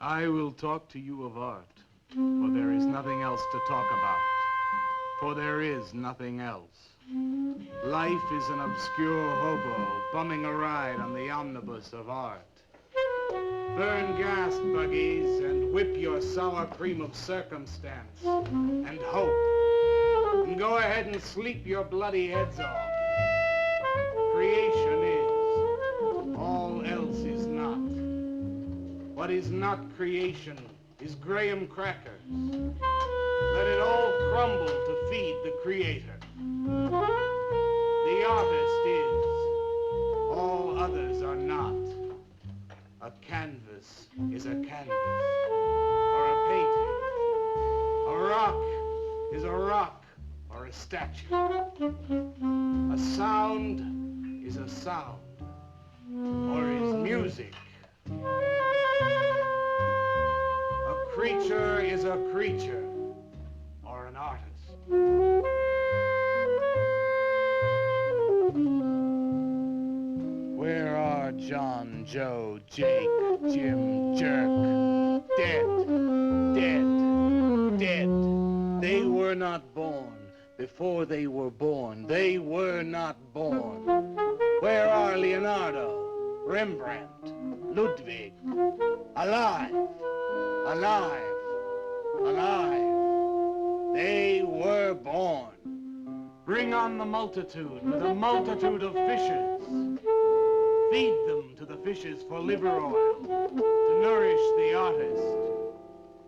I will talk to you of art, for there is nothing else to talk about. For there is nothing else. Life is an obscure hobo bumming a ride on the omnibus of art. Burn gas buggies and whip your sour cream of circumstance and hope. And go ahead and sleep your bloody heads off. Creation is. All else is not. What is not creation is graham crackers. Let it all crumble to feed the creator. The artist is. All others are not. A canvas is a canvas, or a painting. A rock is a rock, or a statue. A sound is a sound, or is music. A creature is a creature, or an artist. Where are John, Joe, Jake, Jim, Jerk? Dead, dead, dead. They were not born. Before they were born, they were not born. Where are Leonardo, Rembrandt, Ludwig? Alive, alive, alive. They were born. Bring on the multitude with a multitude of fishes. Feed them to the fishes for liver oil, to nourish the artist.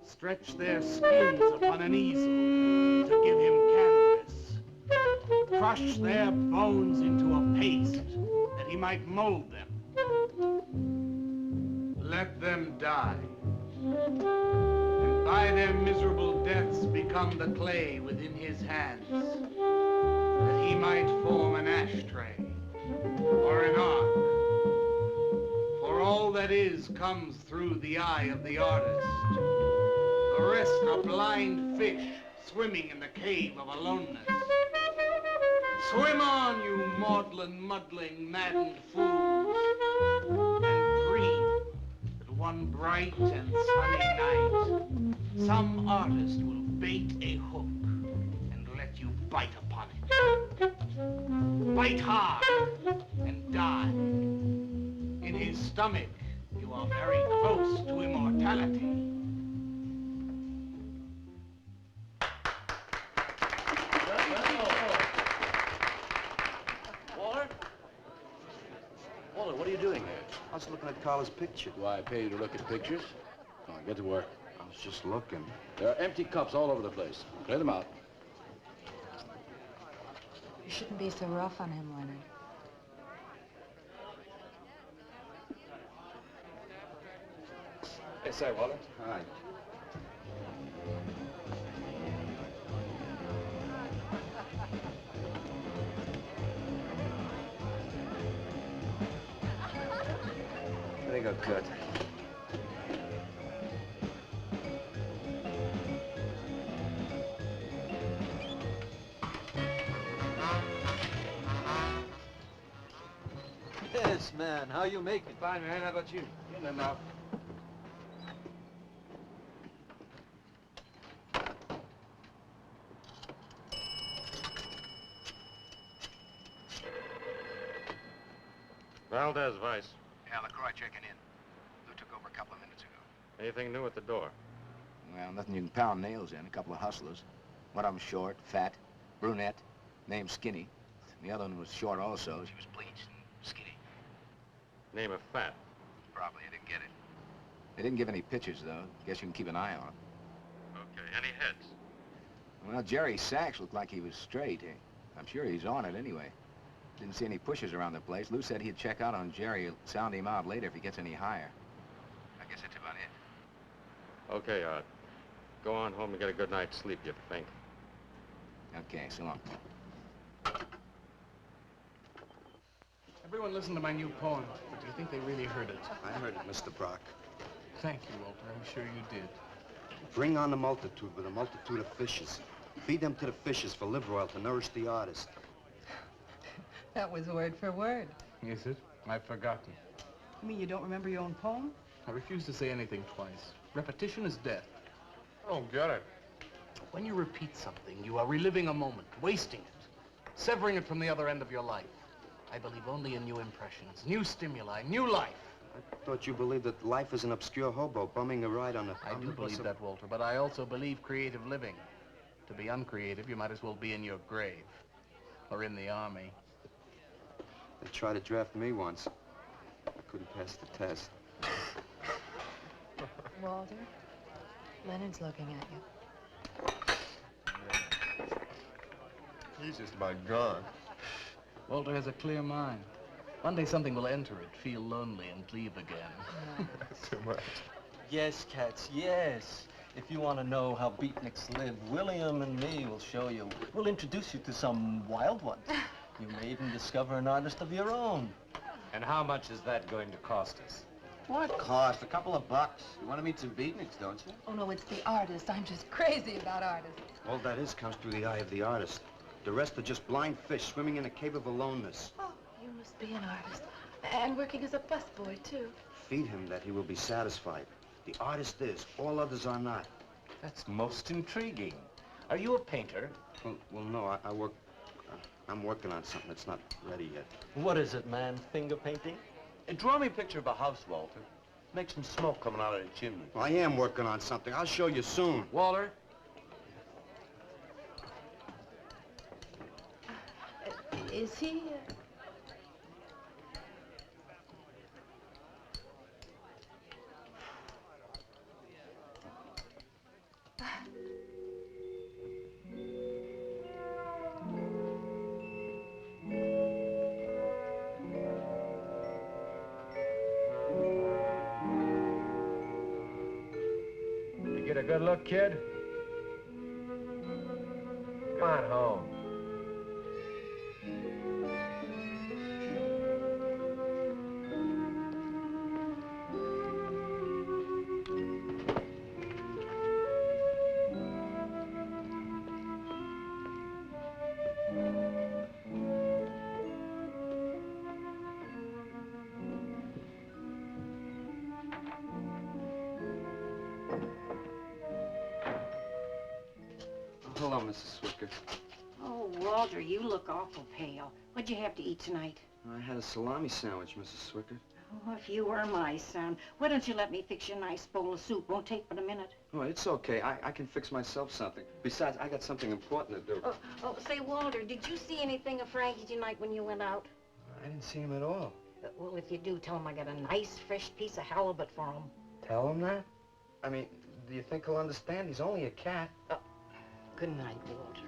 Stretch their skins upon an easel to give him canvas. Crush their bones into a paste that he might mold them. Let them die. And by their miserable deaths become the clay within his hands, that he might form an ashtray or an ark. All that is comes through the eye of the artist. The rest are blind fish swimming in the cave of aloneness. Swim on, you maudlin, muddling, maddened fools, and dream that one bright and sunny night some artist will bait a hook and let you bite upon it. Bite hard and die. In his stomach, you are very close to immortality. Waller? Waller, what are you doing here? I was looking at Carla's picture. Do I pay you to look at pictures? Come on, get to work. I was just looking. There are empty cups all over the place. Clear them out. You shouldn't be so rough on him, Leonard. Hey, say, Waller. Hi. There you go, Kurt. Yes, man. How you making? Fine, man. How about you? In and out. Valdez, Vice. Yeah, LaCroix checking in. Lou took over a couple of minutes ago. Anything new at the door? Well, nothing you can pound nails in. A couple of hustlers. One of them short, fat, brunette, named Skinny. The other one was short also. She was bleached and skinny. Name of Fat. Probably I didn't get it. They didn't give any pictures, though. Guess you can keep an eye on them. Okay. Any heads? Well, Jerry Sachs looked like he was straight. I'm sure he's on it anyway. Didn't see any pushers around the place. Lou said he'd check out on Jerry. He'll sound him out later if he gets any higher. I guess that's about it. Okay, Art. Go on home and get a good night's sleep, you think. Okay, so long. Everyone listen to my new poem. Do you think they really heard it? I heard it, Mr. Brock. Thank you, Walter. I'm sure you did. Bring on the multitude with a multitude of fishes. Feed them to the fishes for liver oil to nourish the artist. That was word for word. Is it? I've forgotten. You mean you don't remember your own poem? I refuse to say anything twice. Repetition is death. I don't get it. When you repeat something, you are reliving a moment, wasting it, severing it from the other end of your life. I believe only in new impressions, new stimuli, new life. I thought you believed that life is an obscure hobo bumming a ride on a... I do believe that, Walter, but I also believe creative living. To be uncreative, you might as well be in your grave or in the army. They tried to draft me once. I couldn't pass the test. Walter, Leonard's looking at you. He's just about gone. Walter has a clear mind. One day something will enter it, feel lonely, and leave again. Too much. Yes, Katz, yes. If you want to know how beatniks live, William and me will show you. We'll introduce you to some wild ones. You may even discover an artist of your own. And how much is that going to cost us? What cost? A couple of bucks. You want to meet some beatniks, don't you? Oh, no, it's the artist. I'm just crazy about artists. All that is comes through the eye of the artist. The rest are just blind fish swimming in a cave of aloneness. Oh, you must be an artist. And working as a busboy, too. Feed him that he will be satisfied. The artist is. All others are not. That's most intriguing. Are you a painter? Well, no, I work... I'm working on something that's not ready yet. What is it, man? Finger painting? Draw me a picture of a house, Walter. Make some smoke coming out of the chimney. Well, I am working on something. I'll show you soon. Walter? Is he... You get a good look, kid? Come on home. Hold on, Mrs. Swicker. Oh, Walter, you look awful pale. What'd you have to eat tonight? I had a salami sandwich, Mrs. Swicker. Oh, if you were my son, why don't you let me fix you a nice bowl of soup? Won't take but a minute. Oh, it's okay. I can fix myself something. Besides, I got something important to do. Say, Walter, did you see anything of Frankie tonight when you went out? I didn't see him at all. Well, if you do, tell him I got a nice, fresh piece of halibut for him. Tell him that? I mean, do you think he'll understand? He's only a cat. Good night, Walter.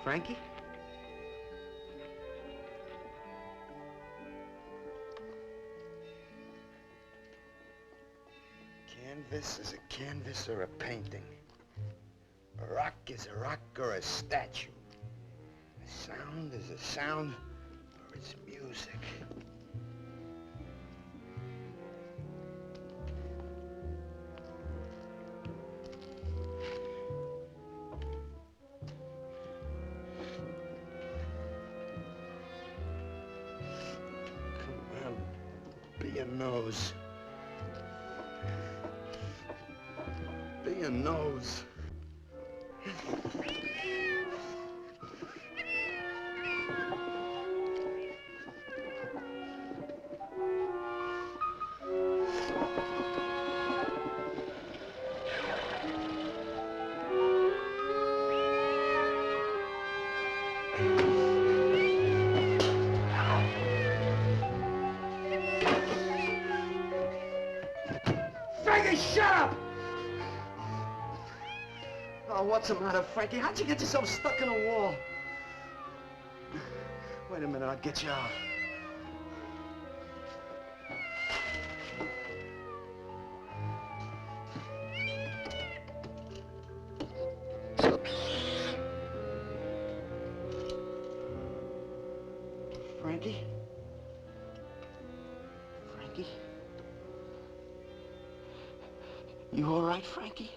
Frankie? this is a canvas or a painting. A rock is a rock or a statue. A sound is a sound or it's music. Come on, be a nose. Be a nose. Frankie, shut up! Oh, what's the matter, Frankie? How'd you get yourself stuck in a wall? Wait a minute, I'll get you out. Frankie? Frankie? You all right, Frankie?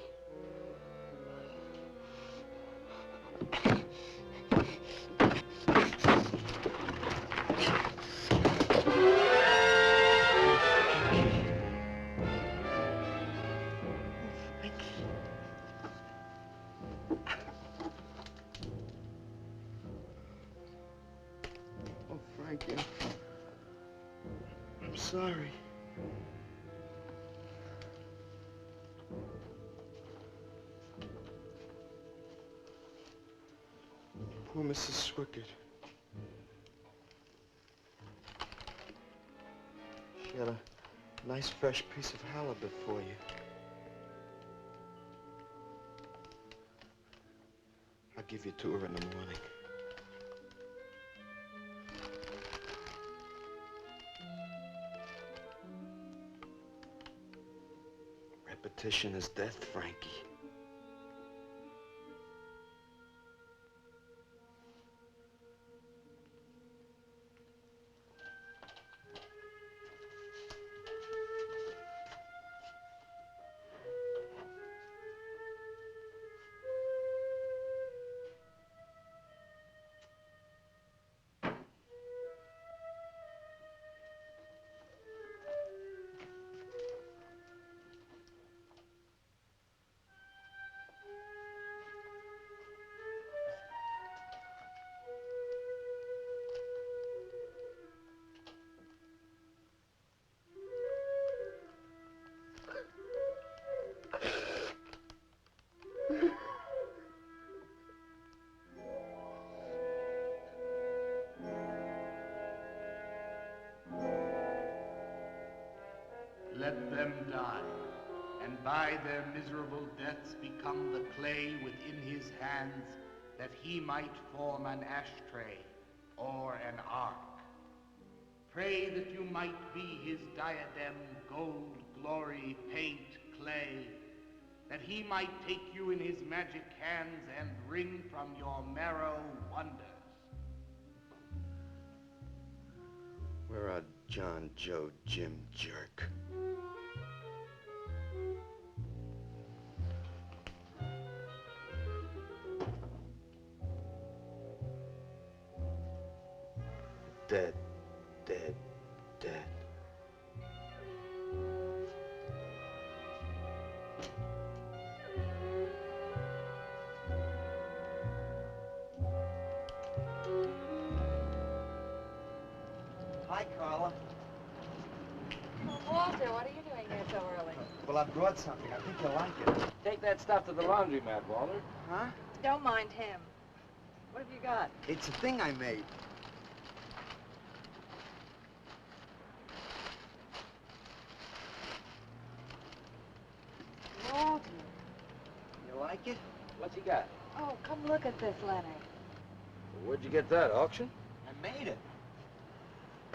Oh, Frankie, I'm sorry. Poor Mrs. Swickard. She had a nice fresh piece of halibut for you. I'll give you to her in the morning. Repetition is death, Frankie. Let them die, and by their miserable deaths become the clay within his hands, that he might form an ashtray or an ark. Pray that you might be his diadem, gold, glory, paint, clay, that he might take you in his magic hands and wring from your marrow wonders. Where are John, Joe, Jim, Jerk? Dead, dead, dead. Hi, Carla. Walter, what are you doing here so early? Well, I brought something. I think you'll like it. Take that stuff to the laundromat, Walter. Huh? Don't mind him. What have you got? It's a thing I made. Walter. You like it? What's he got? Oh, come look at this, Leonard. Where'd you get that, auction? I made it.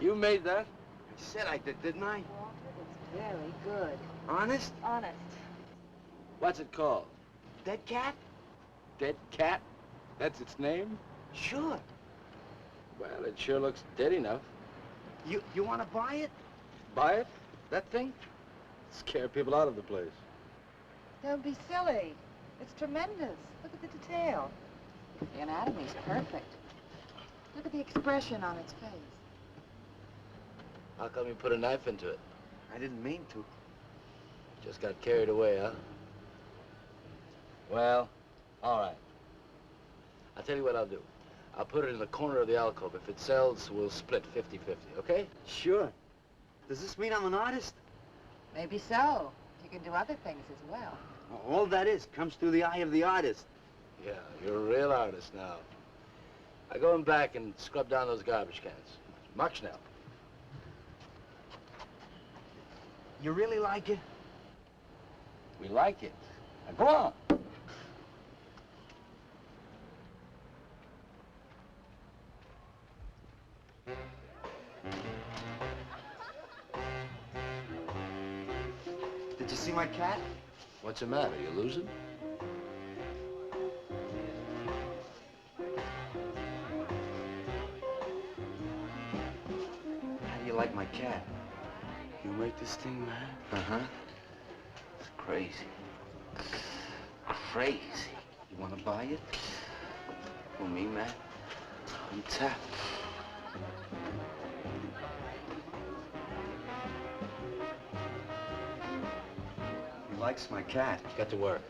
You made that? I said I did, didn't I? Walter, it's very good. Honest? Honest. What's it called? Dead cat? Dead cat? That's its name? Sure. Well, it sure looks dead enough. You want to buy it? Buy it? That thing? Scare people out of the place. Don't be silly. It's tremendous. Look at the detail. The anatomy's perfect. Look at the expression on its face. How come you put a knife into it? I didn't mean to. Just got carried away, huh? Well, all right. I'll tell you what I'll do. I'll put it in the corner of the alcove. If it sells, we'll split 50-50, okay? Sure. Does this mean I'm an artist? Maybe so. You can do other things as well. All that is comes through the eye of the artist. Yeah, you're a real artist now. I go in back and scrub down those garbage cans. March now. You really like it? We like it. Now go on. Did you see my cat? What's the matter? You losing? How do you like my cat? You make this thing, man? Uh-huh. It's crazy. Crazy. You want to buy it? For me, man? I'm tapped. He likes my cat. Get to work.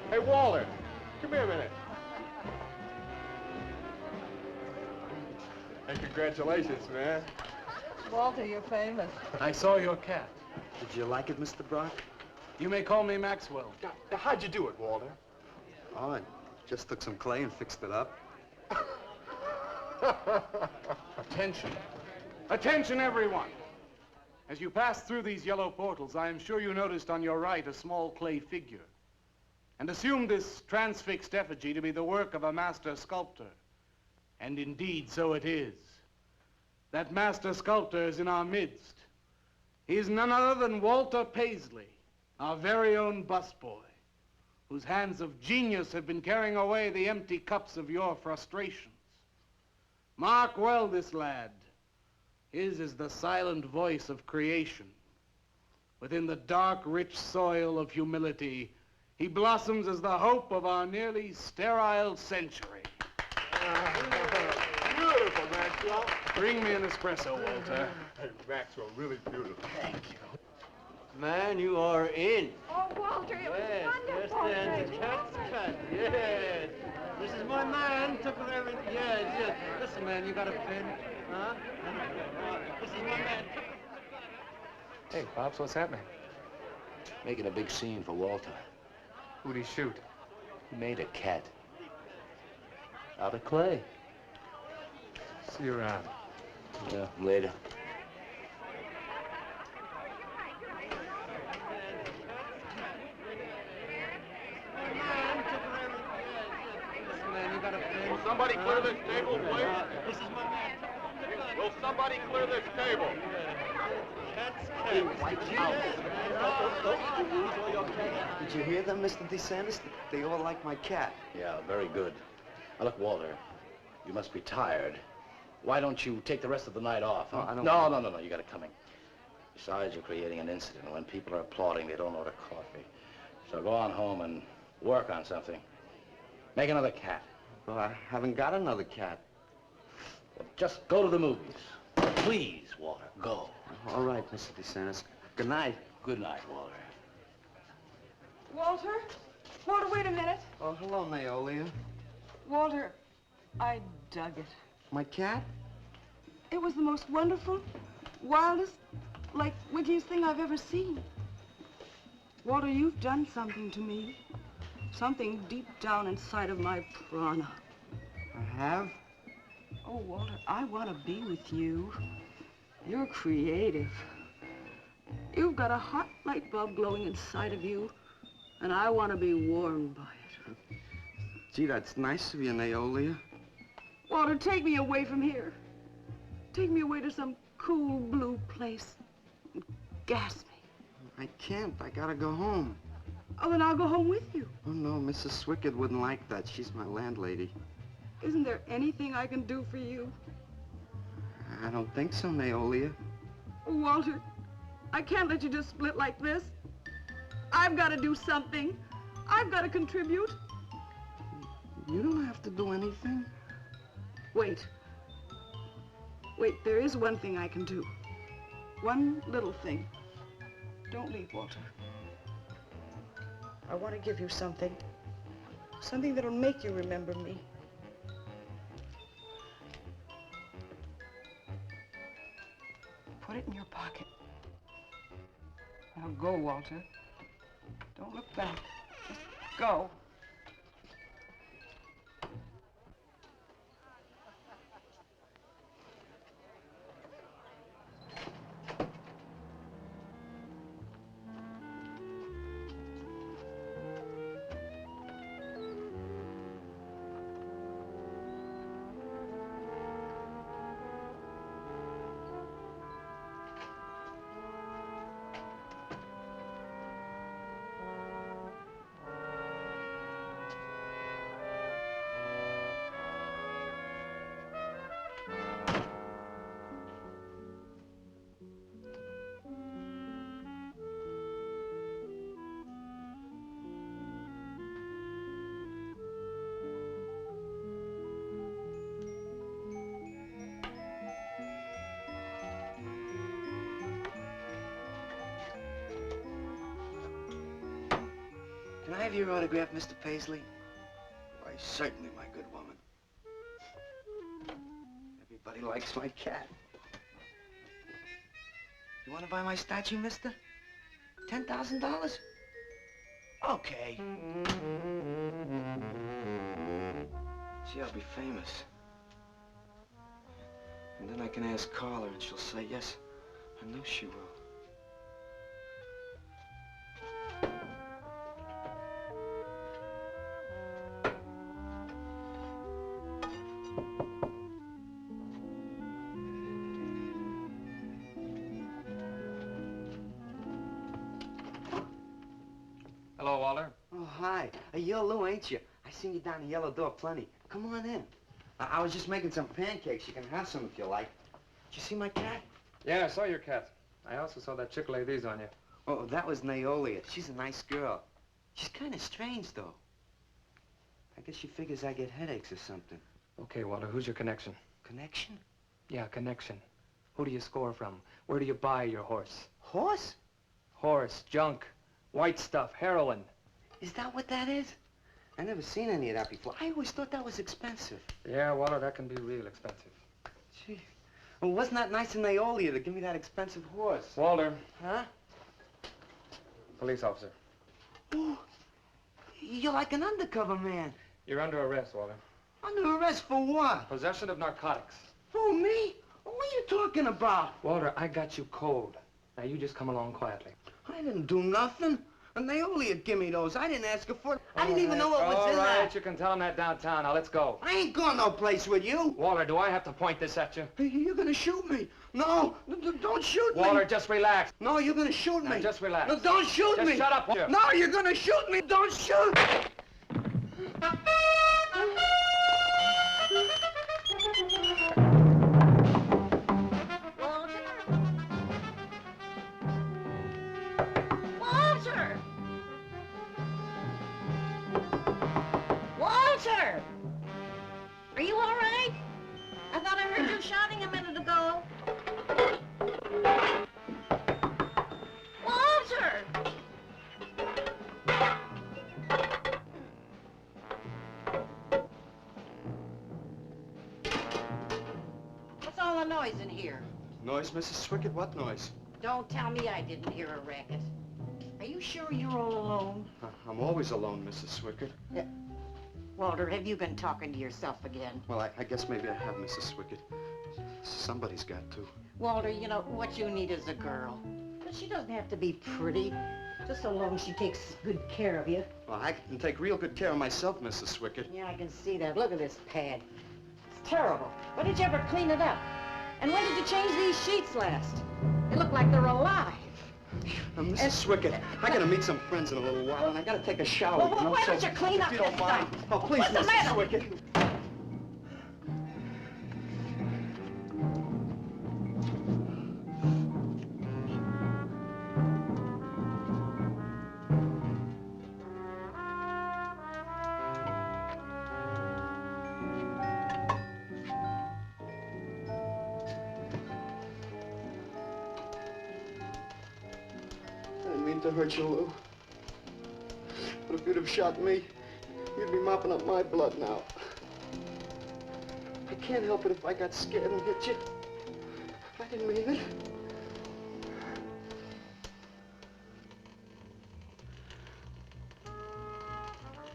Hey, Walter, come here a minute. Hey, congratulations, man. Walter, you're famous. I saw your cat. Did you like it, Mr. Brock? You may call me Maxwell. Now, how'd you do it, Walter? Oh, I just took some clay and fixed it up. Attention. Attention, everyone. As you pass through these yellow portals, I am sure you noticed on your right a small clay figure, and assumed this transfixed effigy to be the work of a master sculptor. And indeed, so it is. That master sculptor is in our midst. He is none other than Walter Paisley, our very own busboy, whose hands of genius have been carrying away the empty cups of your frustrations. Mark well this lad. His is the silent voice of creation. Within the dark, rich soil of humility, he blossoms as the hope of our nearly sterile century. Beautiful, Maxwell. Bring me an espresso, Walter. Hey, Maxwell, really beautiful. Thank you. Man, you are in. Oh, Walter, it was wonderful. Yes, cat's cut. Yes. This is my man. Took with everything. Yes. Listen, man, you got a pen? Huh? This is my man. Hey, Pops, what's happening? Making a big scene for Walter. Who'd he shoot? He made a cat. Out of clay. See you around. Yeah, later. Will somebody clear this table, please? Will somebody clear this table? Did you hear them, Mr. DeSantis? They all like my cat. Yeah, very good. Now, look, Walter, you must be tired. Why don't you take the rest of the night off? Huh? Oh, I don't No, you got it coming. Besides, you're creating an incident. When people are applauding, they don't order coffee. So go on home and work on something. Make another cat. Well, I haven't got another cat. Well, just go to the movies. Please, Walter, go. All right, Mr. DeSantis. Good night. Good night, Walter. Walter? Walter, wait a minute. Oh, hello, Naolia. Walter, I dug it. My cat? It was the most wonderful, wildest, like, wittiest thing I've ever seen. Walter, you've done something to me. Something deep down inside of my prana. I have? Oh, Walter, I want to be with you. You're creative. You've got a hot light bulb glowing inside of you, and I want to be warmed by it. Gee, that's nice of you, Naolia. Walter, take me away from here. Take me away to some cool blue place. And gas me. I can't. I gotta go home. Oh, then I'll go home with you. Oh, no, Mrs. Swickard wouldn't like that. She's my landlady. Isn't there anything I can do for you? I don't think so, Neolia. Oh, Walter, I can't let you just split like this. I've got to do something. I've got to contribute. You don't have to do anything. Wait. Wait, there is one thing I can do. One little thing. Don't leave, Walter. I want to give you something. Something that'll make you remember me. Put it in your pocket. Now go, Walter. Don't look back. Just go. Can I have your autograph, Mr. Paisley? Why, certainly, my good woman. Everybody likes my cat. You want to buy my statue, mister? $10,000? Okay. See, I'll be famous. And then I can ask Carla, and she'll say yes. I know she will. Hello, Walter. Oh, hi. You're Lou, ain't you? I seen you down the yellow door plenty. Come on in. I was just making some pancakes. You can have some if you like. Did you see my cat? Yeah, I saw your cat. I also saw that chick lay these on you. Oh, that was Neolia. She's a nice girl. She's kind of strange, though. I guess she figures I get headaches or something. Okay, Walter, who's your connection? Connection? Yeah, connection. Who do you score from? Where do you buy your horse? Horse? Horse, junk, white stuff, heroin. Is that what that is? I never seen any of that before. I always thought that was expensive. Yeah, Walter, that can be real expensive. Gee. Well, wasn't that nice of Neolia to give me that expensive horse? Walter. Huh? Police officer. Oh, you're like an undercover man. You're under arrest, Walter. Under arrest for what? Possession of narcotics. For me? What are you talking about? Walter, I got you cold. Now you just come along quietly. I didn't do nothing. And Neolia give me those. I didn't ask her for it. I didn't even know what was in All right, that. you can tell him that downtown. Now let's go. I ain't going no place with you. Walter, do I have to point this at you? You're gonna shoot me. No, don't shoot me. Walter, just relax. No, you're gonna shoot me. Now just relax. No, don't shoot Just me. shut up, Walter. No, you're gonna shoot me. Don't shoot. Walter! Walter! Are you all right? I thought I heard you shouting a minute ago. Walter! What's all the noise in here? Noise, Mrs. Swickard? What noise? Don't tell me I didn't hear a racket. Are you sure you're all alone? I'm always alone, Mrs. Swickard. Walter, have you been talking to yourself again? Well, I guess maybe I have, Mrs. Swickard. Somebody's got to. Walter, you know, what you need is a girl. But she doesn't have to be pretty, just so long as she takes good care of you. Well, I can take real good care of myself, Mrs. Swickard. Yeah, I can see that. Look at this pad. terrible. When did you ever clean it up? And when did you change these sheets last? They look like they're alive. Mrs. Swickett, I gotta meet some friends in a little while, and I gotta take a shower. Well, why don't you clean up if you don't this mind. stuff? Oh, please, What's the Mrs. matter? Swickett. I didn't mean to hurt you, Lou. But if you'd have shot me, you'd be mopping up my blood now. I can't help it if I got scared and hit you. I didn't mean it.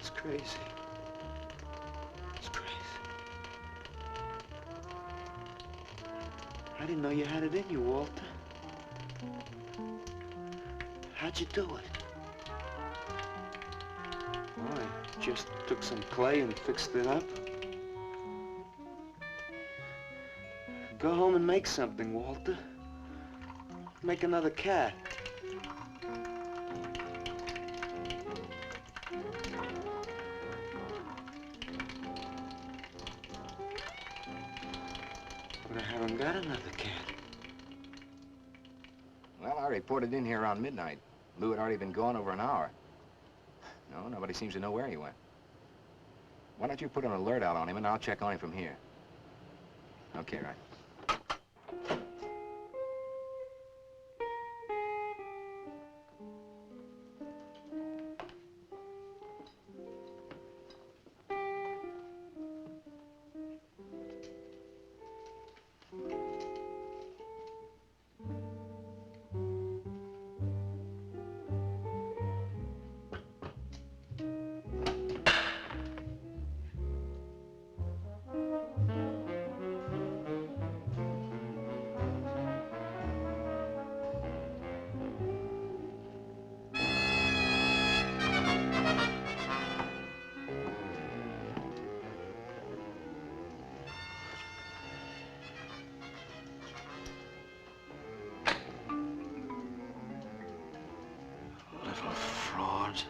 It's crazy. It's crazy. I didn't know you had it in you, Walter. How'd you do it? Oh, I just took some clay and fixed it up. Go home and make something, Walter. Make another cat. But I haven't got another cat. Well, I reported in here around midnight. Lou had already been gone over an hour. No, nobody seems to know where he went. Why don't you put an alert out on him, and I'll check on him from here. Okay, right. Little fraud.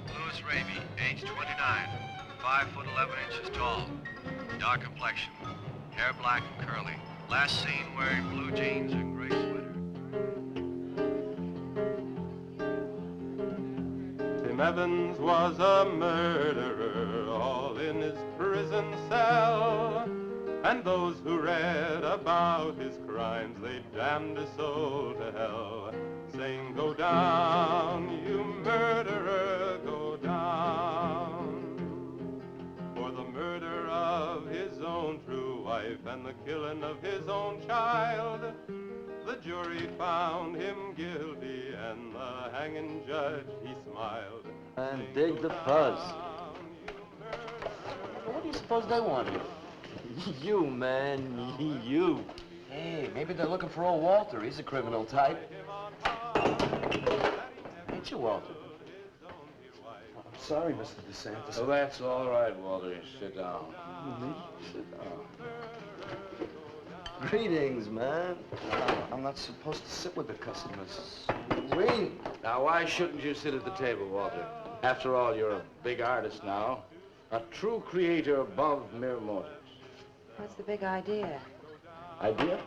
Louis Raby, age 29, 5 foot 11 inches tall, dark complexion, hair black and curly. Last seen wearing blue jeans and gray sweater. Tim Evans was a murderer, all in his prison cell. And those who read about his crimes, they damned his soul to hell, saying, "Go down, you murderer, go down." For the murder of his own true wife and the killing of his own child, the jury found him guilty, and the hanging judge, he smiled. And dig the fuzz. What do you suppose they want here? You, man, you. Hey, maybe they're looking for old Walter. He's a criminal type. Ain't you, Walter? I'm sorry, Mr. DeSantis. Oh, that's all right, Walter. Sit down. Me? Sit down. Greetings, man. I'm not supposed to sit with the customers. Wait. Now, why shouldn't you sit at the table, Walter? After all, you're a big artist now. A true creator above mere mortals. What's the big idea? Idea?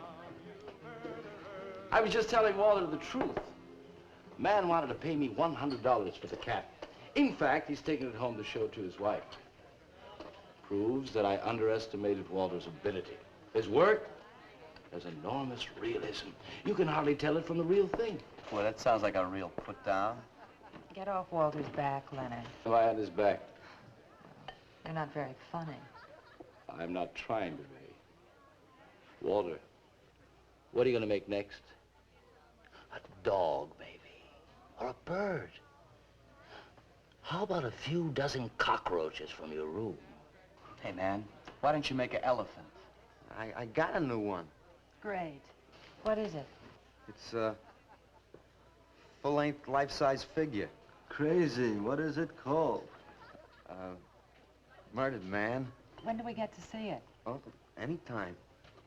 I was just telling Walter the truth. Man wanted to pay me $100 for the cat. In fact, he's taking it home to show to his wife. Proves that I underestimated Walter's ability. His work has enormous realism. You can hardly tell it from the real thing. Well, that sounds like a real put down. Get off Walter's back, Leonard. If I had his back, You're not very funny. I'm not trying to be. Walter, what are you going to make next? A dog, maybe. Or a bird. How about a few dozen cockroaches from your room? Hey, man, Why don't you make an elephant? I got a new one. Great. What is it? It's a full-length, life-size figure. Crazy. What is it called? Murdered man. When do we get to see it? Oh, anytime.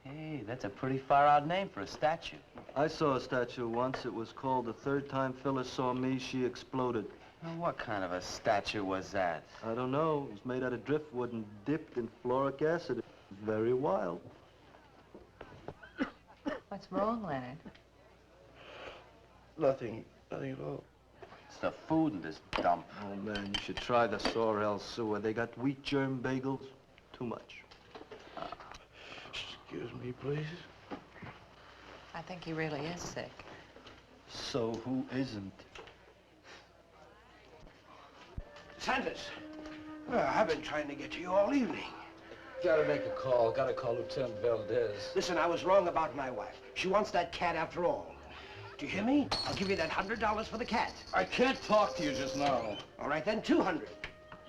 Hey, that's a pretty far-out name for a statue. I saw a statue once. It was called The Third Time Phyllis Saw Me, She Exploded. Now, what kind of a statue was that? I don't know. It was made out of driftwood and dipped in fluoric acid. Very wild. What's wrong, Leonard? Nothing at all. It's the food in this dump. Oh, man, you should try the Sorrel sewer. They got wheat germ bagels. Too much. Excuse me, please. I think he really is sick. So who isn't? Sanders, I've been trying to get to you all evening. Gotta make a call. Gotta call Lieutenant Valdez. Listen, I was wrong about my wife. She wants that cat after all. Do you hear me? I'll give you that $100 for the cat. I can't talk to you just now. All right, then, 200.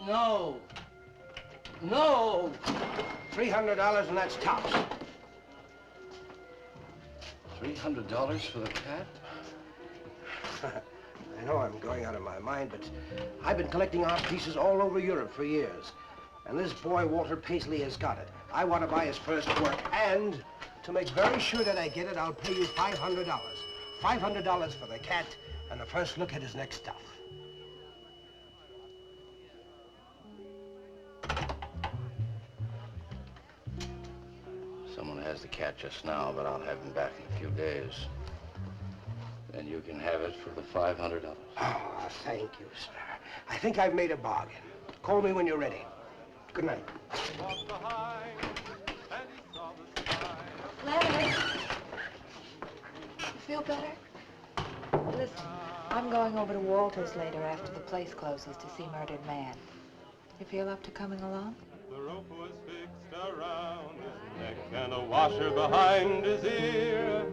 No. No. $300 and that's tops. $300 for the cat? I know I'm going out of my mind, but I've been collecting art pieces all over Europe for years. And this boy, Walter Paisley, has got it. I want to buy his first work, and to make very sure that I get it, I'll pay you $500. $500 for the cat and the first look at his next stuff. Someone has the cat just now, but I'll have him back in a few days. Then you can have it for the $500. Oh, thank you, sir. I think I've made a bargain. Call me when you're ready. Good night. Leonard! You feel better? Listen, I'm going over to Walter's later after the place closes to see Murdered Man. You feel up to coming along? The rope was fixed around his neck and a washer behind his ear,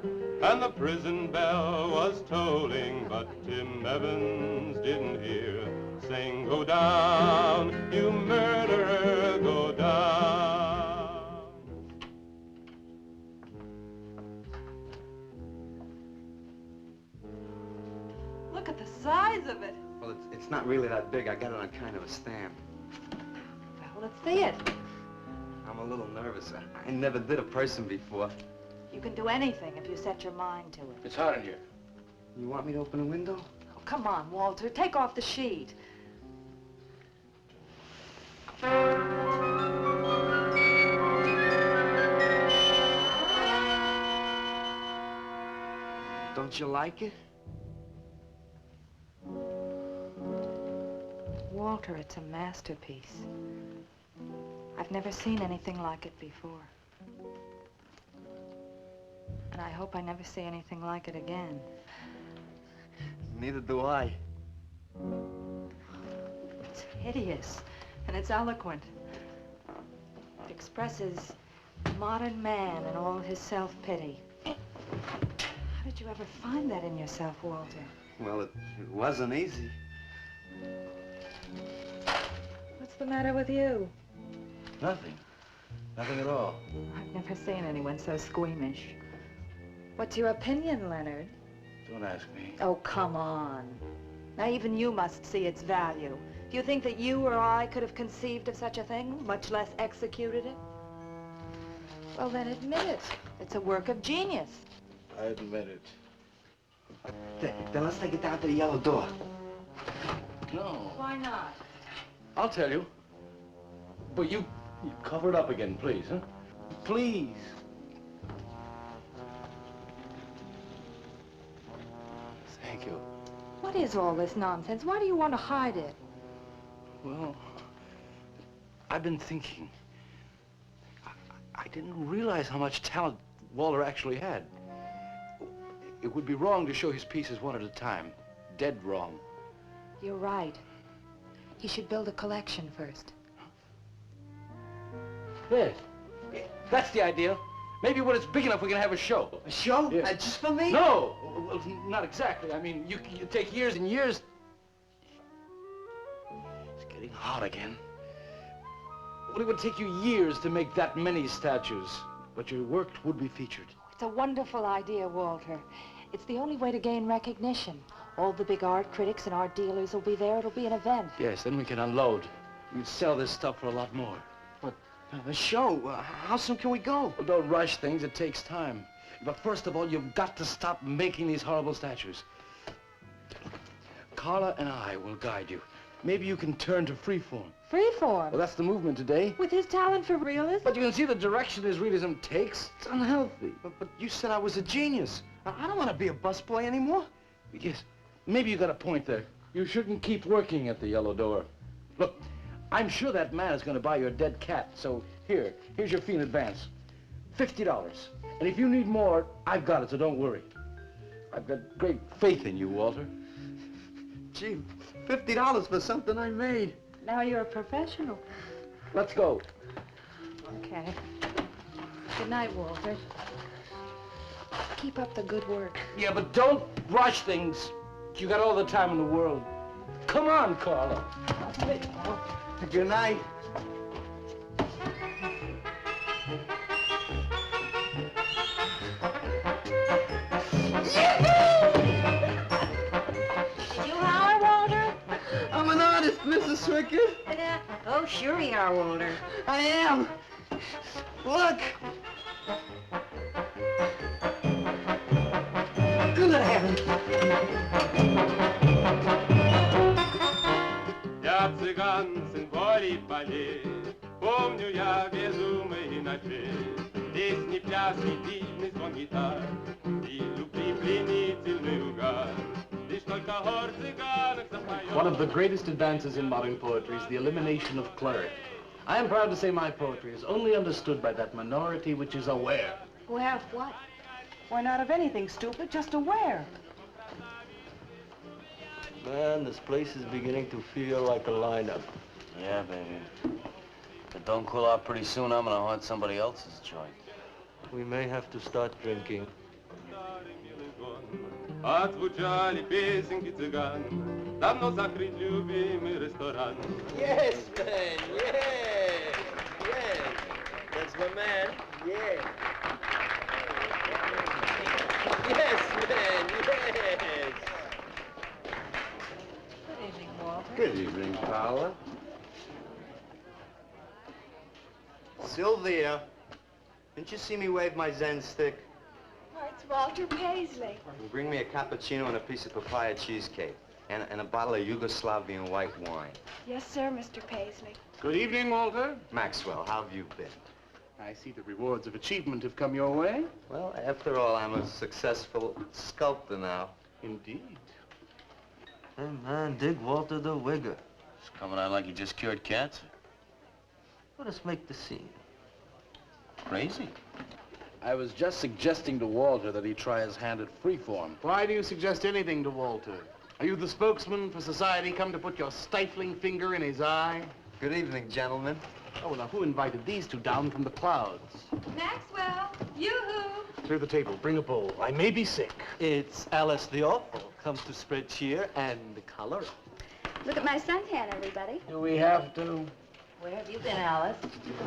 and the prison bell was tolling, but Tim Evans didn't hear. Saying, go down, you murderer, go down. Look at the size of it. Well, it's not really that big. I got it on kind of a stand. Well, let's see it. I'm a little nervous. I never did a person before. You can do anything if you set your mind to it. It's hot in here. You want me to open a window? Oh, come on, Walter. Take off the sheet. Don't you like it? Walter, it's a masterpiece. I've never seen anything like it before. And I hope I never see anything like it again. Neither do I. It's hideous, and it's eloquent. It expresses modern man and all his self-pity. How did you ever find that in yourself, Walter? Well, it wasn't easy. What's the matter with you? Nothing. Nothing at all. I've never seen anyone so squeamish. What's your opinion, Leonard? Don't ask me. Oh, come on. Now, even you must see its value. Do you think that you or I could have conceived of such a thing, much less executed it? Well, then admit it. It's a work of genius. I admit it. Then let's take it down to the yellow door. No. Why not? I'll tell you. But you cover it up again, please, huh? Please. Thank you. What is all this nonsense? Why do you want to hide it? Well, I've been thinking. I didn't realize how much talent Walter actually had. It would be wrong to show his pieces one at a time. Dead wrong. You're right. He should build a collection first. Yes. That's the idea. Maybe when it's big enough, we can have a show. A show? Yes. Just for me? No! Well, not exactly. I mean, you take years and years. It's getting hot again. Well, it would take you years to make that many statues, but your work would be featured. It's a wonderful idea, Walter. It's the only way to gain recognition. All the big art critics and art dealers will be there. It'll be an event. Yes, then we can unload. We'd sell this stuff for a lot more. But the show, how soon can we go? Well, don't rush things. It takes time. But first of all, you've got to stop making these horrible statues. Carla and I will guide you. Maybe you can turn to freeform. Freeform? Well, that's the movement today. With his talent for realism? But you can see the direction his realism takes. It's unhealthy. But you said I was a genius. I don't want to be a busboy anymore. Yes, maybe you got a point there. You shouldn't keep working at the Yellow Door. Look, I'm sure that man is going to buy your dead cat, so here's your fee in advance. $50. And if you need more, I've got it, so don't worry. I've got great faith in you, Walter. Gee, $50 for something I made. Now you're a professional. Let's go. Okay. Good night, Walter. Keep up the good work. Yeah, but don't rush things. You got all the time in the world. Come on, Carla. Good night. Did you holler, Walter? I'm an artist, Mrs. Swickett. Oh, sure you are, Walter. I am. Look. Good heavens. Я цыган, сын полей полей, помню я безумные ночи, песни, пляски, дивный звон гитар и любви пленительный угар. Лишь только хор цыганок запоет. One of the greatest advances in modern poetry is the elimination of cleric. I am proud to say my poetry is only understood by that minority which is aware. Aware of what? Why, not of anything, stupid, just aware. Man, this place is beginning to feel like a lineup. Yeah, baby. If it don't cool out pretty soon, I'm gonna haunt somebody else's joint. We may have to start drinking. Отзвучали песенки цыган, давно закрыт любимый ресторан. Yes, man, yeah, yeah. That's my man, yeah. Yes, man, yes. Good evening, Walter. Good evening, Paula. Sylvia, didn't you see me wave my Zen stick? Oh, it's Walter Paisley. Bring me a cappuccino and a piece of papaya cheesecake. And a bottle of Yugoslavian white wine. Yes, sir, Mr. Paisley. Good evening, Walter. Maxwell, how have you been? I see the rewards of achievement have come your way. Well, after all, I'm a successful sculptor now. Indeed. Hey, man, dig Walter the Wigger. It's coming out like you just cured cancer. Let us make the scene. Crazy. I was just suggesting to Walter that he try his hand at freeform. Why do you suggest anything to Walter? Are you the spokesman for society come to put your stifling finger in his eye? Good evening, gentlemen. Oh, now who invited these two down from the clouds? Maxwell, yoo-hoo. Through the table, bring a bowl. I may be sick. It's Alice the Awful. Comes to spread cheer and color. Look at my suntan, everybody. Do we have to? Where have you been, Alice?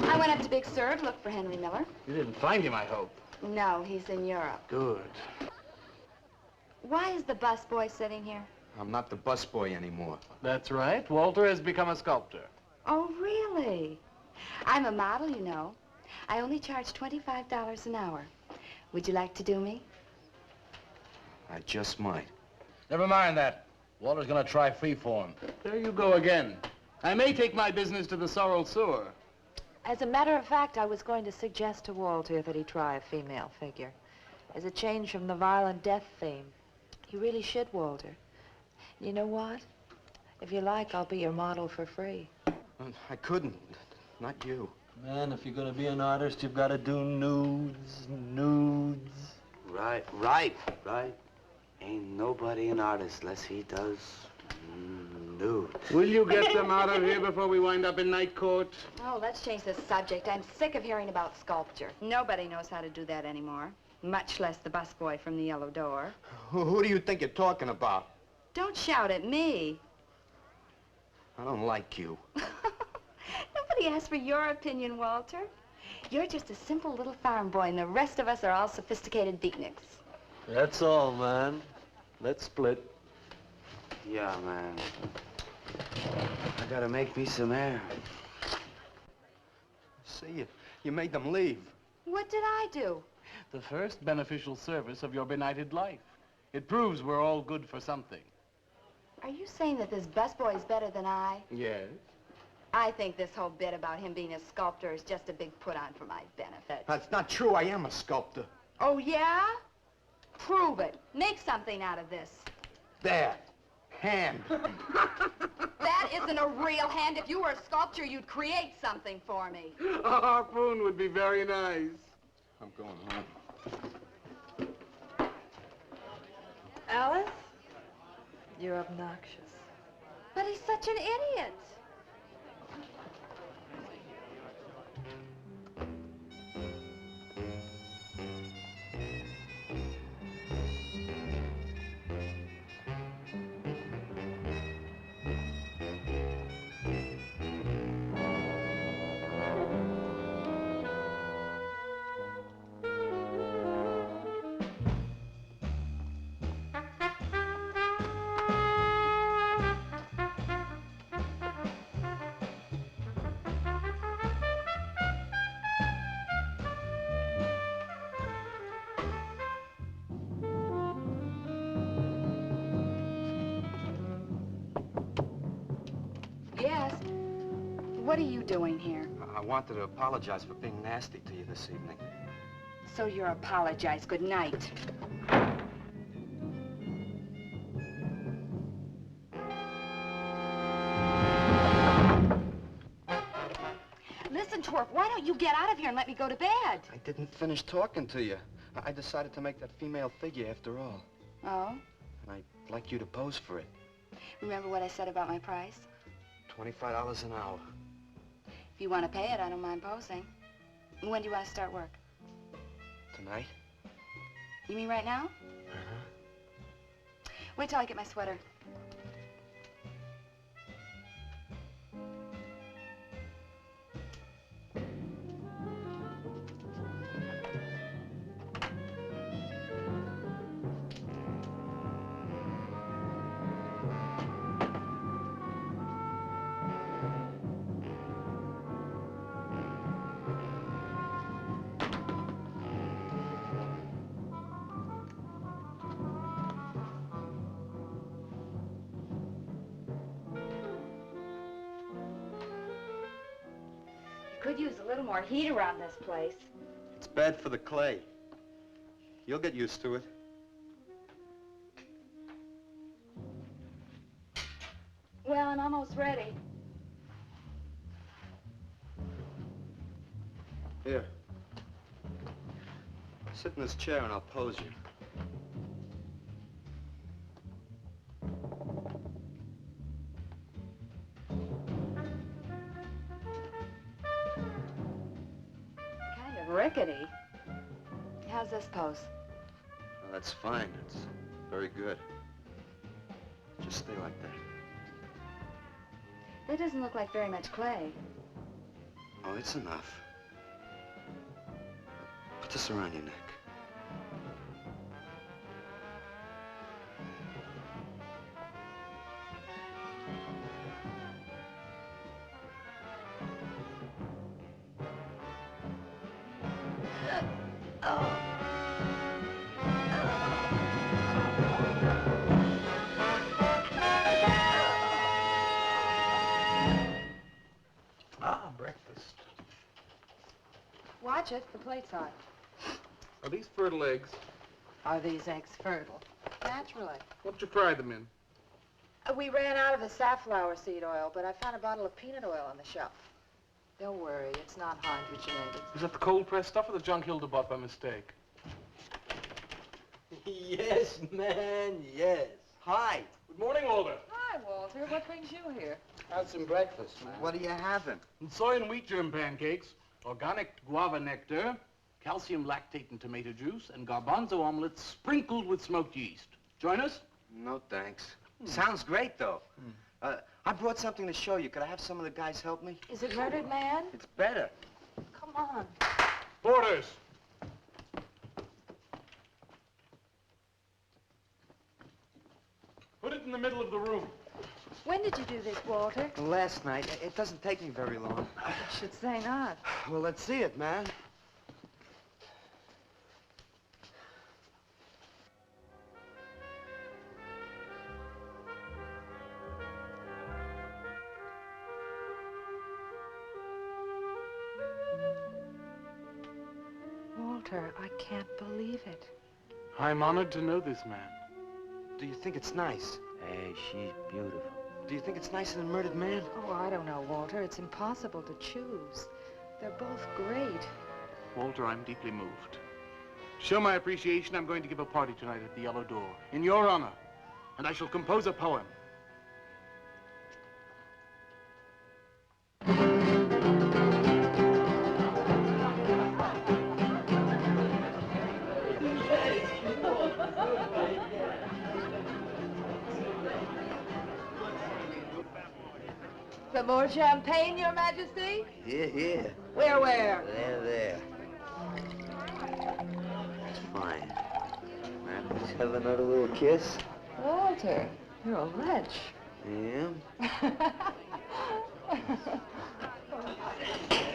I went up to Big Sur to look for Henry Miller. You didn't find him, I hope. No, he's in Europe. Good. Why is the busboy sitting here? I'm not the busboy anymore. That's right. Walter has become a sculptor. Oh, really? I'm a model, you know. I only charge $25 an hour. Would you like to do me? I just might. Never mind that. Walter's gonna try freeform. There you go again. I may take my business to the Sorrel Sewer. As a matter of fact, I was going to suggest to Walter that he try a female figure. As a change from the violent death theme. He really should, Walter. You know what? If you like, I'll be your model for free. I couldn't. Not you. Man, if you're gonna be an artist, you've got to do nudes, nudes. Right. Ain't nobody an artist unless he does nudes. Will you get them out of here before we wind up in night court? Oh, let's change the subject. I'm sick of hearing about sculpture. Nobody knows how to do that anymore, much less the busboy from the Yellow Door. Who do you think you're talking about? Don't shout at me. I don't like you. No, but Nobody asked for your opinion, Walter. You're just a simple little farm boy, and the rest of us are all sophisticated beatniks. That's all, man. Let's split. Yeah, man. I gotta make me some air. See, you made them leave. What did I do? The first beneficial service of your benighted life. It proves we're all good for something. Are you saying that this busboy is better than I? Yes. I think this whole bit about him being a sculptor is just a big put-on for my benefit. That's not true. I am a sculptor. Oh, yeah? Prove it. Make something out of this. There. Hand. That isn't a real hand. If you were a sculptor, you'd create something for me. A harpoon would be very nice. I'm going home. Alice? You're obnoxious. But he's such an idiot. Yes. What are you doing here? I wanted to apologize for being nasty to you this evening. So you're apologize. Good night. Listen, Twerp, why don't you get out of here and let me go to bed? I didn't finish talking to you. I decided to make that female figure after all. Oh? And I'd like you to pose for it. Remember what I said about my price? $25 an hour. If you want to pay it, I don't mind posing. When do you want to start work? Tonight? You mean right now? Uh-huh. Wait till I get my sweater. Could use a little more heat around this place. It's bad for the clay. You'll get used to it. Well, I'm almost ready. Here. Sit in this chair and I'll pose you. Kind of rickety. How's this pose? Well, that's fine. It's very good. Just stay like that. That doesn't look like very much clay. Oh, it's enough. Put this around your neck. Ah, breakfast. Watch it, the plate's hot. Are these fertile eggs? Are these eggs fertile? Naturally. What'd you fry them in? We ran out of the safflower seed oil, but I found a bottle of peanut oil on the shelf. Don't worry, it's not hydrogenated. Is that the cold-pressed stuff or the junk Hilda bought by mistake? Yes, man, yes. Hi. Good morning, Walter. Hi, Walter. What brings you here? How's some breakfast, man? What are you having? And soy and wheat germ pancakes, organic guava nectar, calcium lactate and tomato juice, and garbanzo omelets sprinkled with smoked yeast. Join us? No, thanks. Sounds great, though. I brought something to show you. Could I have some of the guys help me? Is it Murdered Man? It's better. Come on. Boarders! Put it in the middle of the room. When did you do this, Walter? Last night. It doesn't take me very long. I should say not. Well, let's see it, man. Walter, I can't believe it. I'm honored to know this man. Do you think it's nice? Hey, she's beautiful. Do you think it's nicer than Murdered Man? Oh, I don't know, Walter. It's impossible to choose. They're both great. Walter, I'm deeply moved. To show my appreciation, I'm going to give a party tonight at the Yellow Door, in your honor. And I shall compose a poem. Some more champagne, Your Majesty? Here, here. Where? There. It's fine. Man, let's have another little kiss. Walter, you're a lech. Yeah?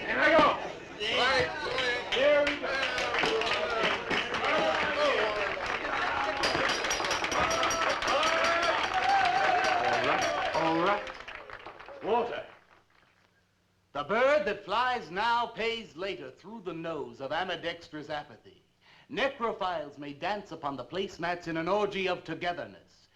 Here I go! Right. Here we go! All right. Walter. The bird that flies now pays later through the nose of ambidextrous apathy. Necrophiles may dance upon the placemats in an orgy of togetherness.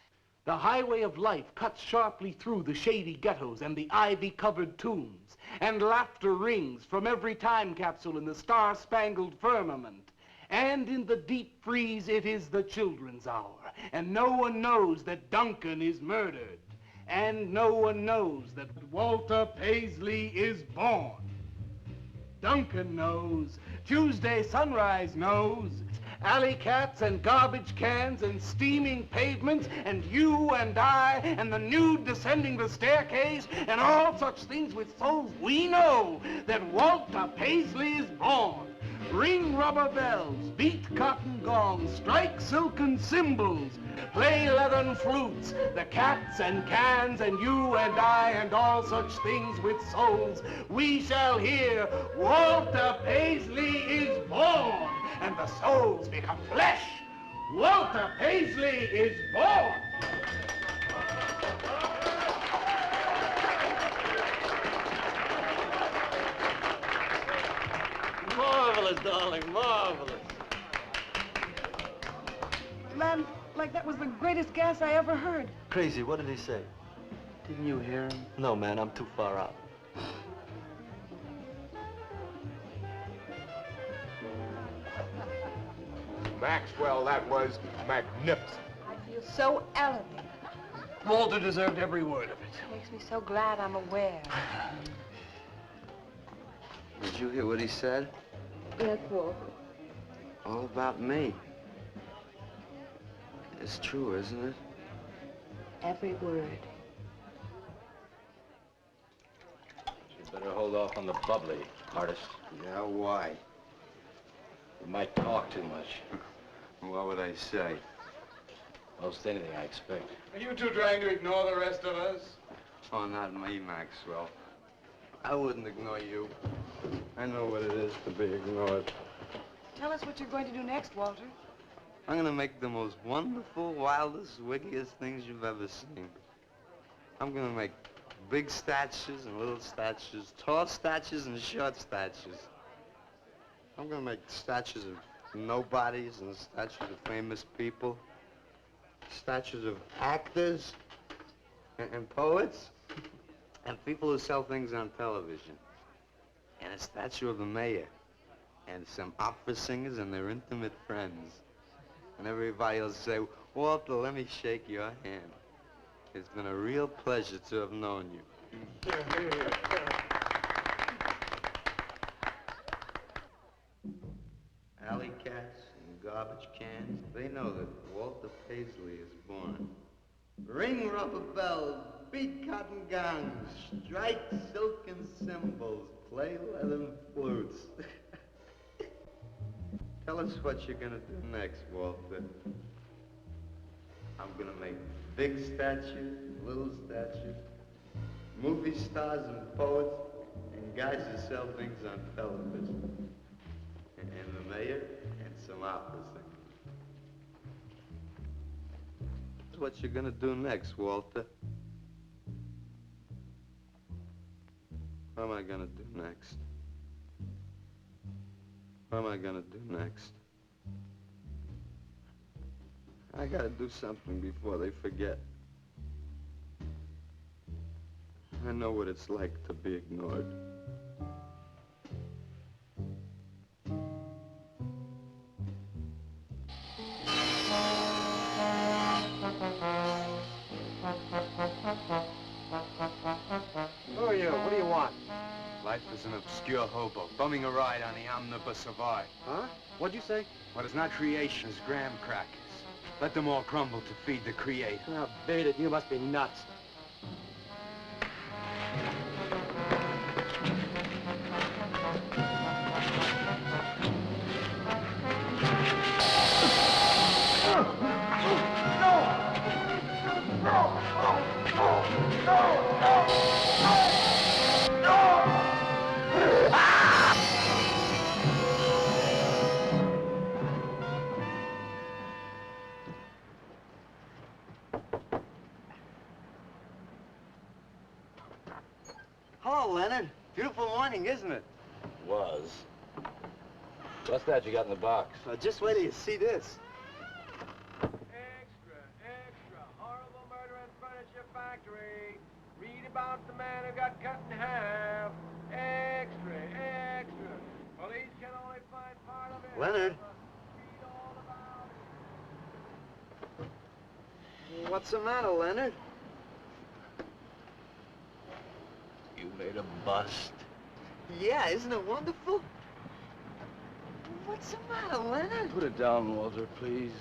The highway of life cuts sharply through the shady ghettos and the ivy-covered tombs, and laughter rings from every time capsule in the star-spangled firmament. And in the deep freeze, it is the children's hour, and no one knows that Duncan is murdered. And no one knows that Walter Paisley is born. Duncan knows. Tuesday Sunrise knows. Alley cats and garbage cans and steaming pavements and you and I and the nude descending the staircase and all such things with souls, we know that Walter Paisley is born. Ring rubber bells, beat cotton gongs, strike silken cymbals, play leathern flutes, the cats and cans and you and I and all such things with souls. We shall hear Walter Paisley is born, and the souls become flesh. Walter Paisley is born. Marvelous, darling, marvelous. Man, like that was the greatest gas I ever heard. Crazy, what did he say? Didn't you hear him? No, man, I'm too far out. Maxwell, that was magnificent. I feel so elevated. Walter deserved every word of it. Makes me so glad I'm aware. Did you hear what he said? Yes, Walter. All about me. It's true, isn't it? Every word. You better hold off on the bubbly, artist. Yeah, why? You might talk too much. What would I say? Most anything, I expect. Are you two trying to ignore the rest of us? Oh, not me, Maxwell. I wouldn't ignore you. I know what it is to be ignored. Tell us what you're going to do next, Walter. I'm gonna make the most wonderful, wildest, wickedest things you've ever seen. I'm gonna make big statues and little statues, tall statues and short statues. I'm gonna make statues of nobodies and statues of famous people, statues of actors and poets and people who sell things on television, and a statue of the mayor and some opera singers and their intimate friends. And everybody will say, Walter, let me shake your hand. It's been a real pleasure to have known you. Alley cats and garbage cans, they know that Walter Paisley is born. Ring rubber bells, beat cotton gongs, strike silken cymbals, play leathern flutes. Tell us what you're gonna do next, Walter. I'm gonna make big statues, little statues, movie stars and poets, and guys who sell things on television. And the mayor and some opera singers. That's what you're gonna do next, Walter. What am I gonna do next? What am I gonna do next? I gotta do something before they forget. I know what it's like to be ignored. Who are you? What do you want? Life is an obscure hobo, bumming a ride on the omnibus of art. Huh? What'd you say? What is not creation is graham crackers. Let them all crumble to feed the creator. Oh, beat it. You must be nuts. Hello, Leonard. Beautiful morning, isn't it? Was. What's that you got in the box? Just wait till you see this. Extra, extra, horrible murder in furniture factory. Read about the man who got cut in half. Extra, extra. Police can only find part of it. Leonard. Read all about it. What's the matter, Leonard? You made a bust. Yeah, isn't it wonderful? What's the matter, Leonard? Put it down, Walter, please.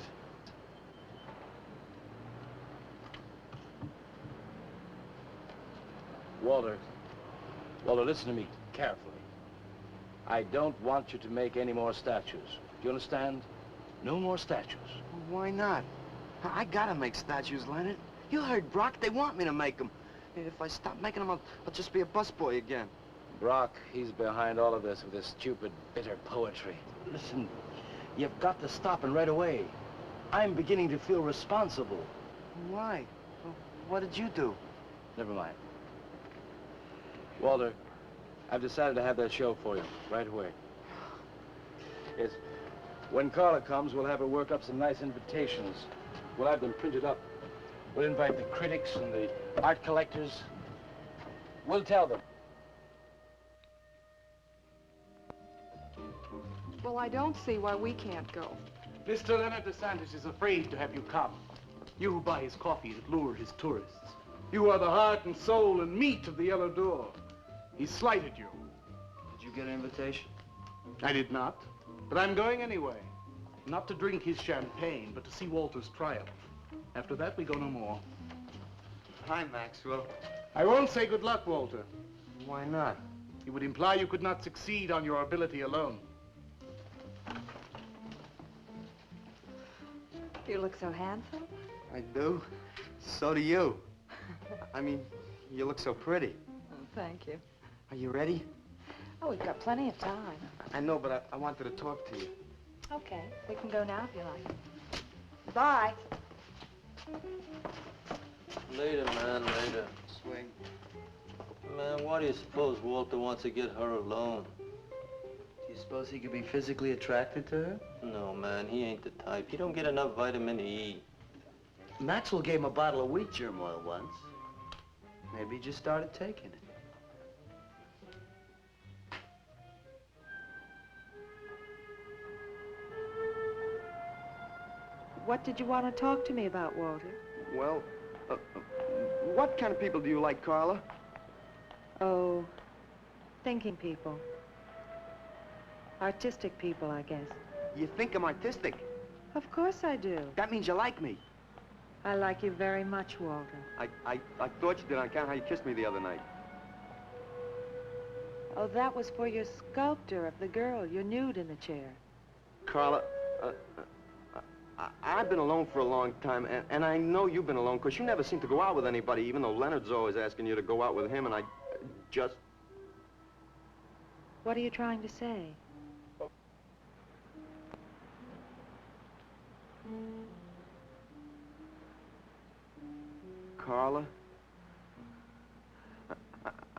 Walter, listen to me carefully. I don't want you to make any more statues. Do you understand? No more statues. Why not? I gotta make statues, Leonard. You heard Brock. They want me to make them. If I stop making them, I'll just be a busboy again. Brock, he's behind all of this with his stupid, bitter poetry. Listen, you've got to stop and right away. I'm beginning to feel responsible. Why? What did you do? Never mind. Walter, I've decided to have that show for you right away. Yes. When Carla comes, we'll have her work up some nice invitations. We'll have them printed up. We'll invite the critics and the art collectors. We'll tell them. Well, I don't see why we can't go. Mr. Leonard DeSantis is afraid to have you come. You who buy his coffee that lure his tourists. You are the heart and soul and meat of the Yellow Door. He slighted you. Did you get an invitation? I did not, but I'm going anyway. Not to drink his champagne, but to see Walter's triumph. After that, we go no more. Hi, Maxwell. I won't say good luck, Walter. Why not? It would imply you could not succeed on your ability alone. You look so handsome. I do. So do you. I mean, you look so pretty. Oh, thank you. Are you ready? Oh, we've got plenty of time. I know, but I wanted to talk to you. Okay, we can go now if you like. Bye. Later, man, later. Swing. Man, why do you suppose Walter wants to get her alone? Do you suppose he could be physically attracted to her? No, man, he ain't the type. He don't get enough vitamin E. Maxwell gave him a bottle of wheat germ oil once. Maybe he just started taking it. What did you want to talk to me about, Walter? Well, what kind of people do you like, Carla? Oh, thinking people. Artistic people, I guess. You think I'm artistic? Of course I do. That means you like me. I like you very much, Walter. I thought you did on account of how you kissed me the other night. Oh, that was for your sculptor of the girl, your nude in the chair. Carla, I've been alone for a long time, and I know you've been alone, because you never seem to go out with anybody, even though Leonard's always asking you to go out with him, and I just... What are you trying to say? Carla,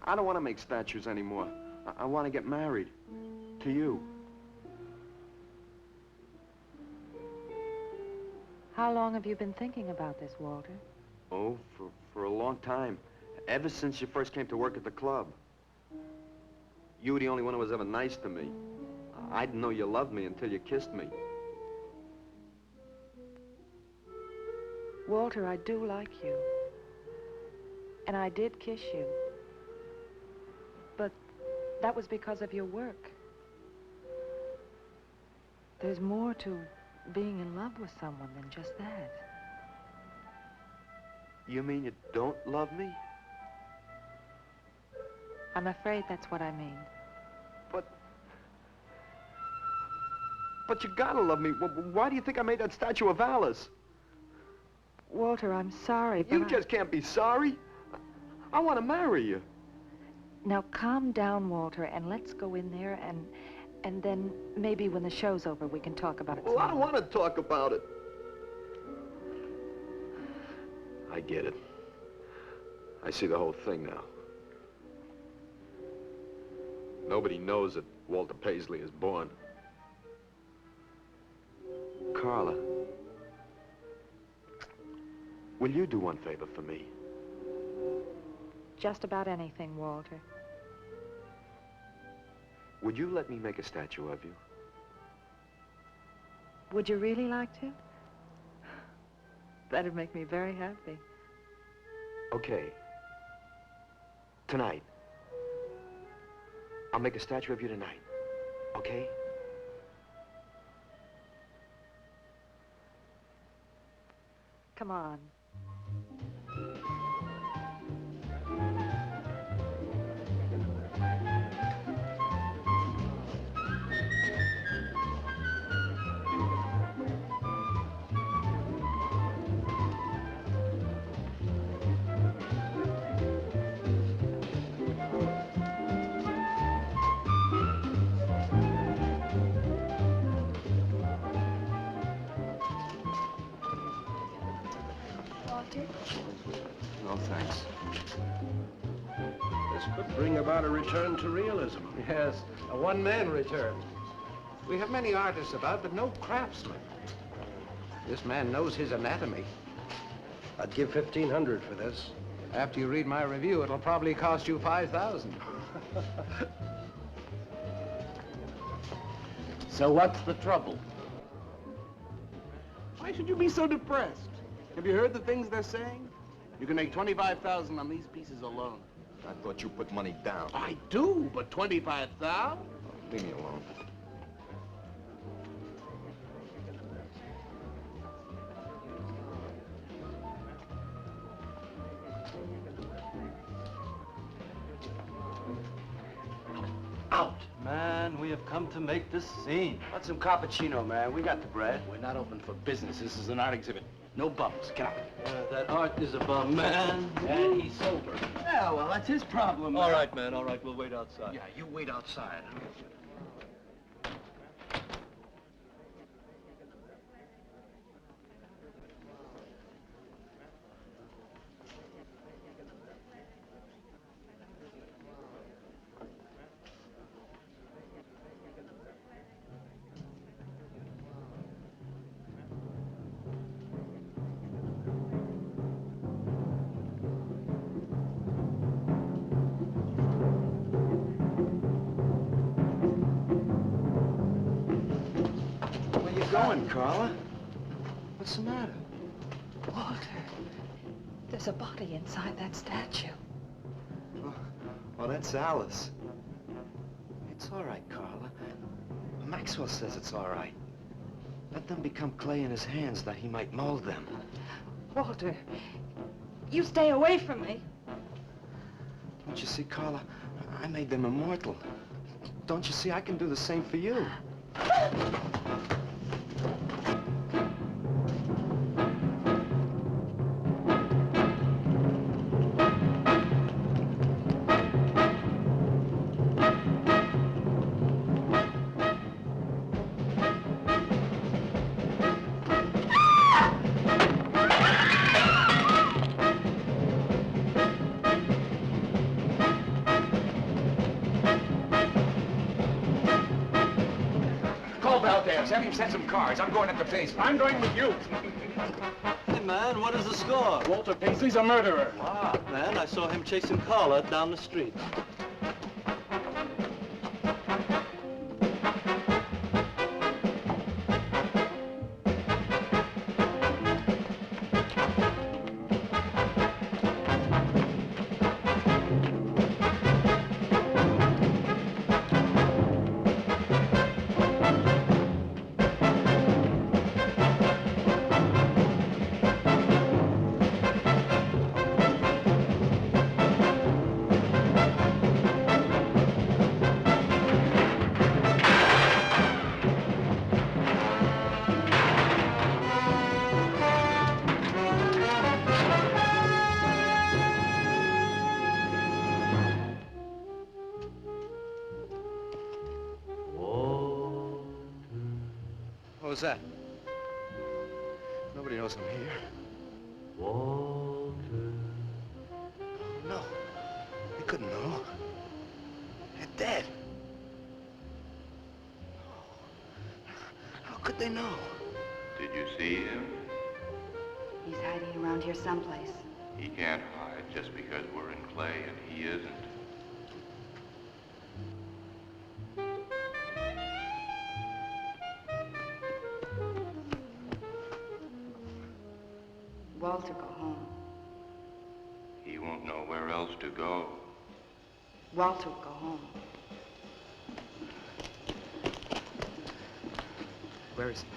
I don't want to make statues anymore. I want to get married. To you. How long have you been thinking about this, Walter? Oh, for a long time. Ever since you first came to work at the club. You were the only one who was ever nice to me. I didn't know you loved me until you kissed me. Walter, I do like you. And I did kiss you. But that was because of your work. There's more to being in love with someone than just that. You mean you don't love me? I'm afraid that's what I mean. But you gotta love me. Why do you think I made that statue of Alice? Walter, I'm sorry, but You just can't be sorry. I want to marry you. Now calm down, Walter, and let's go in there and then maybe when the show's over we can talk about it. Well, I don't want to talk about it. I get it. I see the whole thing now. Nobody knows that Walter Paisley is born. Carla, will you do one favor for me? Just about anything, Walter. Would you let me make a statue of you? Would you really like to? That'd make me very happy. Okay. Tonight. I'll make a statue of you tonight. Okay? Come on. No, thanks. This could bring about a return to realism. Yes, a one-man return. We have many artists about, but no craftsmen. This man knows his anatomy. I'd give $1,500 for this. After you read my review, it'll probably cost you $5,000. So what's the trouble? Why should you be so depressed? Have you heard the things they're saying? You can make $25,000 on these pieces alone. I thought you put money down. I do, but $25,000? Leave me alone. Out! Man, we have come to make this scene. Want some cappuccino, man? We got the bread. We're not open for business. This is an art exhibit. No bums. Get out. That art is a bum, man. And he's sober. Yeah, well, that's his problem, man. All right, man, all right. We'll wait outside. Yeah, you wait outside. Going, Carla? What's the matter? Walter, there's a body inside that statue. Oh, that's Alice. It's all right, Carla. Maxwell says it's all right. Let them become clay in his hands that he might mold them. Walter, you stay away from me. Don't you see, Carla? I made them immortal. Don't you see, I can do the same for you. Call Valdez. Have him send some cars. I'm going up the base. I'm going with you. Hey, man, what is the score? Walter Paisley's a murderer. Ah, man, I saw him chasing Carla down the street. What was that? Nobody knows I'm here. Walter. No. They couldn't know. They're dead. How could they know? Did you see him? He's hiding around here someplace. He can't hide just because we're in Clay and he isn't. Walter, go home. He won't know where else to go. Walter, go home. Where is he?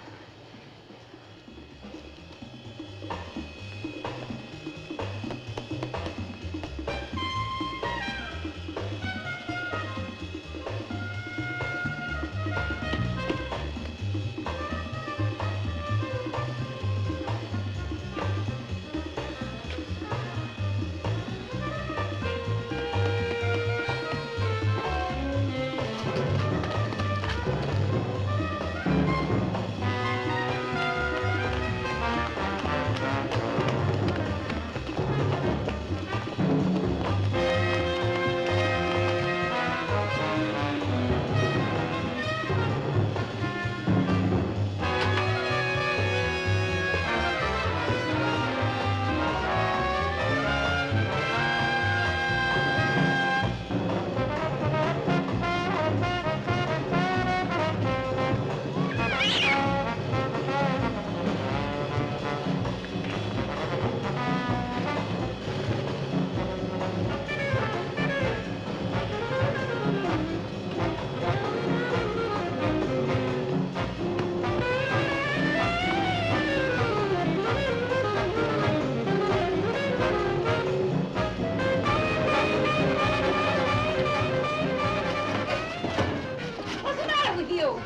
What's the matter with you?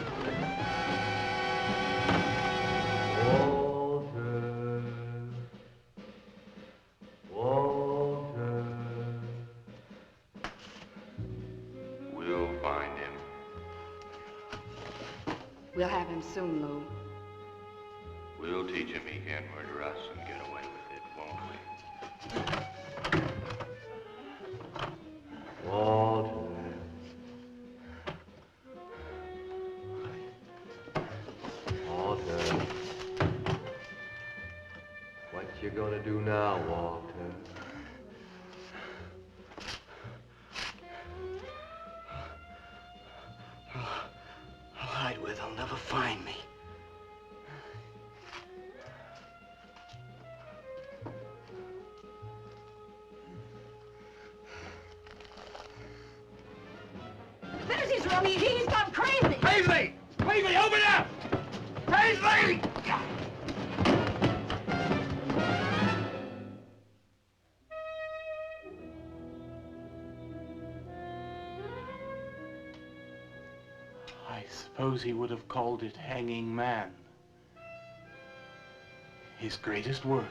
Walter. We'll find him. We'll have him soon, Lou. We'll teach him he can't murder us and get away with it, won't we? Walter. Walter. What you gonna do now, Walter? I'll hide where they'll never find me. There's his room. He's gone crazy. Paisley! Paisley, open up! Paisley! I suppose he would have called it Hanging Man. His greatest work.